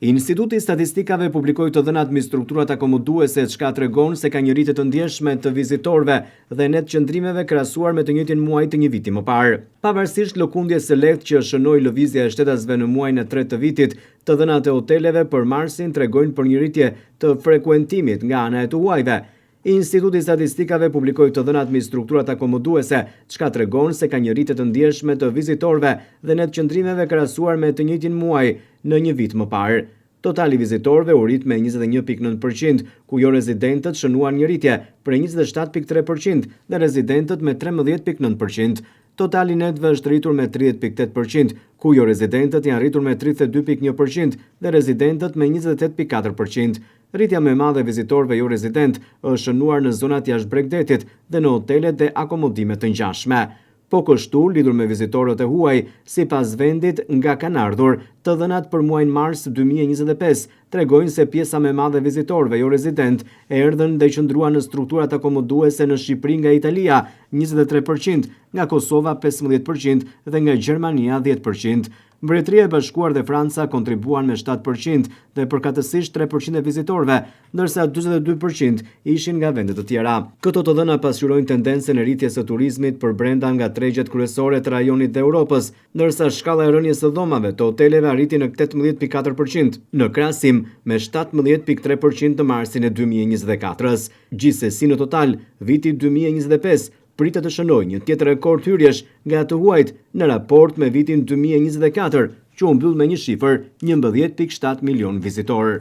Instituti i Statistikave publikoi të dhënat mbi strukturat akomoduese, çka tregon se ka një rritje të ndjeshme të vizitorëve dhe net qëndrimeve krahasuar me të njëjtin muaj të një viti më parë. Pavarësisht lëkundjes së lehtë që shënoi lëvizja e shtetasve në muajin e tretë të vitit, të dhënat e hoteleve për marsin tregojnë për një rritje të frekuentimit nga ana e të huajve. Instituti i Statistikave publikoi të dhënat mbi strukturat akomoduese, çka tregon se ka një rritje të ndjeshme të vizitorëve dhe net qëndrimeve krahasuar me të njëjtin muaj në një vit më parë. Totali vizitorëve u rrit me 21.9%, ku jo rezidentët shënuan një rritje prej 27.3% dhe rezidentët me 13.9%. Totali netve është rritur me 30.8%, ku jo rezidentët janë rritur me 32.1% dhe rezidentët me 28.4%. Rritja më e madhe e vizitorëve jo rezident është shënuar në zonat jashtë Bregdetit dhe në hotelet dhe akomodimet të ngjashme. Po kështu, lidhur me vizitorët e huaj, sipas vendit nga kanë ardhur, të dhënat për muajin mars 2025 tregojnë se pjesa më e madhe e vizitorëve jo rezident erdhën dhe qëndruan në strukturat akomoduese në Shqipëri nga Italia 23%, nga Kosova 15% dhe nga Gjermania 10%. Mbretëria e Bashkuar dhe Franca kontribuan me 7% dhe përkatësisht 3% e vizitorëve, ndërsa 42% ishin nga vende të tjera. Këto të dhëna pasqyrojnë tendencën e rritjes së turizmit për brenda nga tregjet kryesore të rajonit dhe Europës, ndërsa shkalla e rënies së dhomave të hoteleve arriti në 18.4%, në krahasim me 17.3% në marsin e 2024-s. Gjithsesi në total, viti 2025 pritet të shënojë një tjetër rekord hyrjesh nga të huajt në raport me vitin 2024, që u mbyll me një shifër 11.7 milion vizitorë.